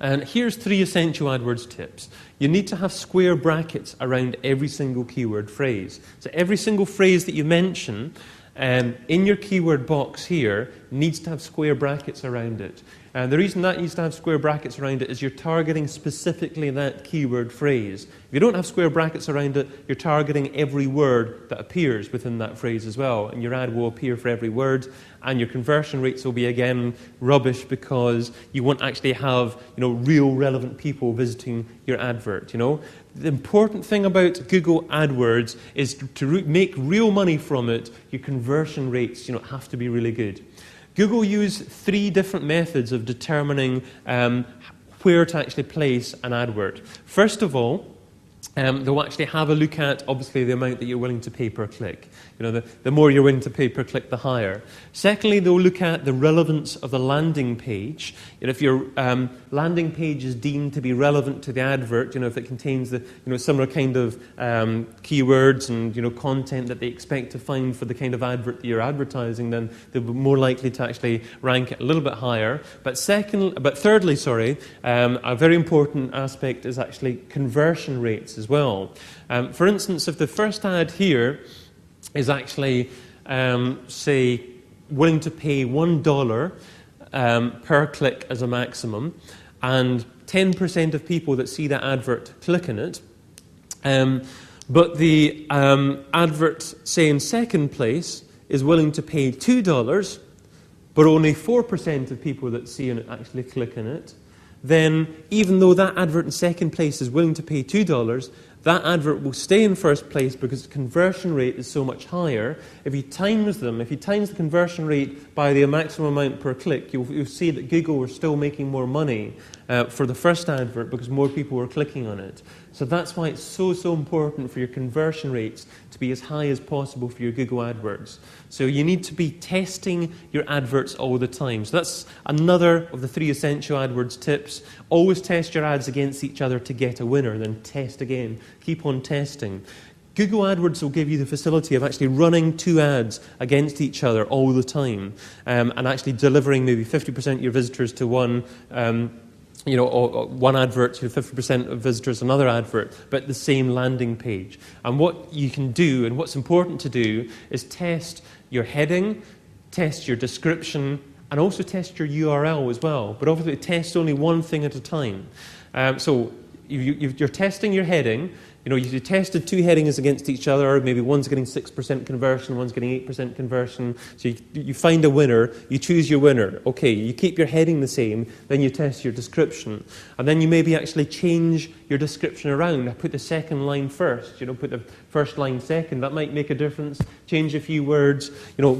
And here's 3 essential AdWords tips. You need to have square brackets around every single keyword phrase. So every single phrase that you mention in your keyword box here needs to have square brackets around it. And the reason that needs to have square brackets around it is you're targeting specifically that keyword phrase. If you don't have square brackets around it, you're targeting every word that appears within that phrase as well. And your ad will appear for every word, and your conversion rates will be, again, rubbish because you won't actually have, real relevant people visiting your advert, The important thing about Google AdWords is to make real money from it, your conversion rates, have to be really good. Google use 3 different methods of determining where to actually place an advert. First of all, they'll actually have a look at, obviously, the amount that you're willing to pay per click. The more you're willing to pay per click, the higher. Secondly, they'll look at the relevance of the landing page. If your landing page is deemed to be relevant to the advert, if it contains the similar kind of keywords and content that they expect to find for the kind of advert that you're advertising, then they'll be more likely to actually rank it a little bit higher. But thirdly, a very important aspect is actually conversion rates as well. For instance, if the first ad here is actually, say, willing to pay $1 per click as a maximum, and 10% of people that see that advert click on it, but the advert, say, in second place is willing to pay $2, but only 4% of people that see it actually click on it, then even though that advert in second place is willing to pay $2, that advert will stay in first place because the conversion rate is so much higher. If you times the conversion rate by the maximum amount per click, you'll see that Google are still making more money for the first advert because more people were clicking on it. So that's why it's so important for your conversion rates to be as high as possible for your Google AdWords. So you need to be testing your adverts all the time. So that's another of the 3 essential AdWords tips. Always test your ads against each other to get a winner, then test again. Keep on testing. Google AdWords will give you the facility of actually running 2 ads against each other all the time, and actually delivering maybe 50% of your visitors to one or one advert to 50% of visitors another advert, but the same landing page. And what you can do, and what's important to do, is test your heading, test your description, and also test your URL as well. But obviously test only one thing at a time. So you're testing your heading. You tested 2 headings against each other. Maybe one's getting 6% conversion, one's getting 8% conversion. So you find a winner, you choose your winner. Okay, you keep your heading the same, then you test your description. And then you maybe actually change your description around. Put the second line first, put the first line second. That might make a difference. Change a few words,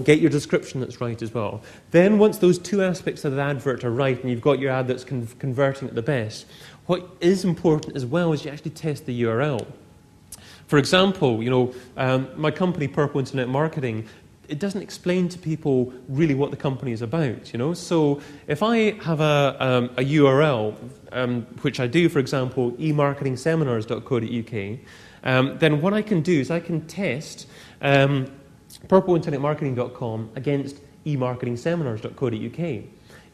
get your description that's right as well. Then once those 2 aspects of the advert are right and you've got your ad that's converting at the best, what is important as well is you actually test the URL. For example, my company, Purple Internet Marketing, it doesn't explain to people really what the company is about, So if I have a URL, which I do, for example, emarketingseminars.co.uk, then what I can do is I can test purpleinternetmarketing.com against emarketingseminars.co.uk.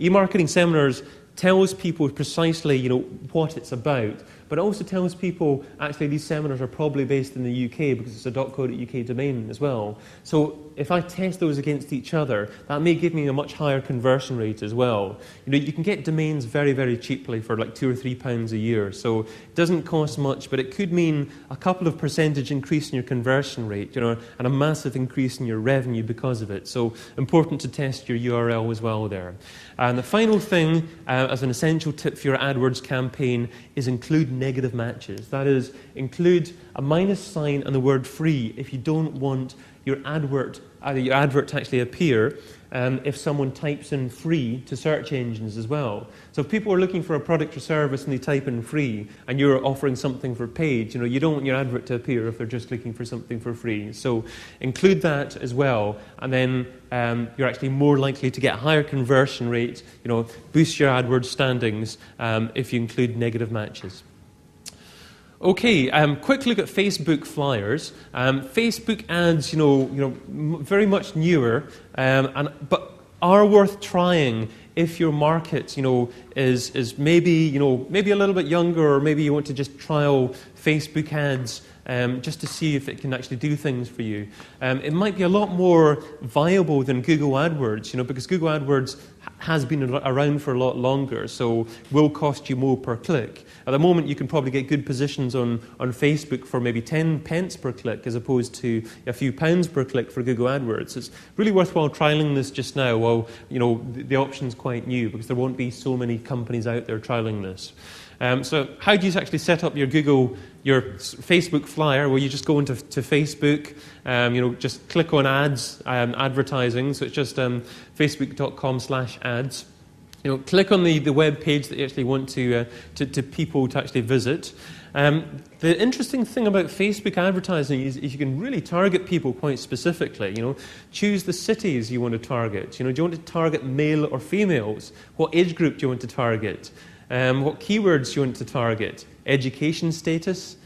eMarketing Seminars tells people precisely, what it's about, but it also tells people, actually, these seminars are probably based in the UK because it's a .co.uk domain as well. So if I test those against each other, that may give me a much higher conversion rate as well. You can get domains very, very cheaply for like £2 or £3 a year, so it doesn't cost much, but it could mean a couple of percentage increase in your conversion rate, and a massive increase in your revenue because of it. So important to test your URL as well there. And the final thing, as an essential tip for your AdWords campaign, is include negative matches. That is, include a minus sign and the word free if you don't want your advert to actually appear if someone types in free to search engines as well. So if people are looking for a product or service and they type in free and you're offering something for paid, you don't want your advert to appear if they're just looking for something for free. So include that as well, and then you're actually more likely to get a higher conversion rate, boost your AdWords standings if you include negative matches. Okay, quick look at Facebook flyers. Facebook ads, very much newer, but are worth trying if your market, is maybe a little bit younger, or maybe you want to just trial Facebook ads just to see if it can actually do things for you. It might be a lot more viable than Google AdWords, because Google AdWords has been around for a lot longer, so will cost you more per click. At the moment, you can probably get good positions on Facebook for maybe 10 pence per click, as opposed to a few pounds per click for Google AdWords. It's really worthwhile trialing this just now while the option's quite new, because there won't be so many companies out there trialing this. So how do you actually set up your Facebook flyer? Well, you just go into Facebook, just click on ads, advertising. So it's just facebook.com/ads. Click on the web page that you actually want to people to actually visit. The interesting thing about Facebook advertising is you can really target people quite specifically. Choose the cities you want to target. Do you want to target male or females? What age group do you want to target? What keywords do you want to target? Education status,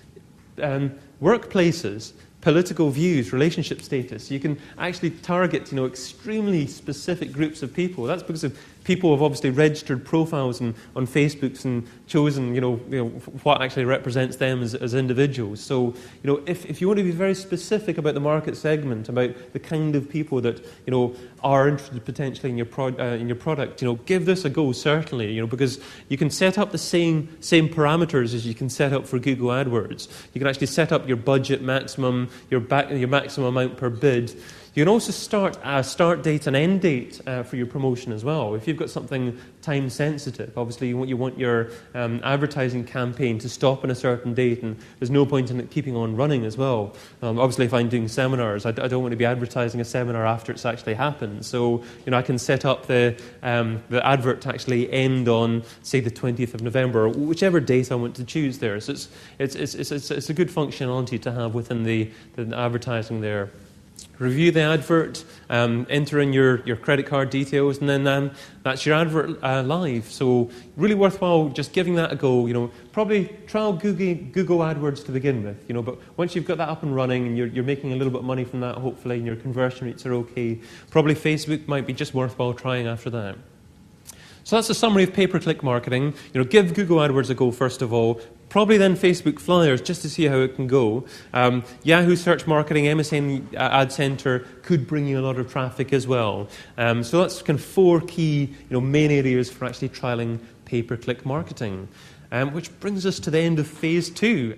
workplaces, political views, relationship status. You can actually target, extremely specific groups of people. That's because of people have obviously registered profiles on Facebook and chosen, what actually represents them as individuals. So, if you want to be very specific about the market segment, about the kind of people that, are interested potentially in your product, give this a go, certainly, because you can set up the same parameters as you can set up for Google AdWords. You can actually set up your budget maximum, your maximum amount per bid. You can also start a start date and end date for your promotion as well. If you've got something time sensitive, obviously you want your advertising campaign to stop on a certain date, and there's no point in it keeping on running as well. Obviously, if I'm doing seminars, I don't want to be advertising a seminar after it's actually happened. So I can set up the advert to actually end on, say, the 20th of November, or whichever date I want to choose there. So it's a good functionality to have within the advertising there. Review the advert, enter in your credit card details, and then that's your advert live. So really worthwhile just giving that a go. Probably trial Google AdWords to begin with. But once you've got that up and running and you're making a little bit of money from that, hopefully, and your conversion rates are okay, probably Facebook might be just worthwhile trying after that. So that's a summary of pay-per-click marketing. Give Google AdWords a go first of all. Probably then Facebook flyers, just to see how it can go. Yahoo Search Marketing, MSN Ad Center could bring you a lot of traffic as well. So that's kind of 4 key, main areas for actually trialing pay-per-click marketing. Which brings us to the end of phase 2.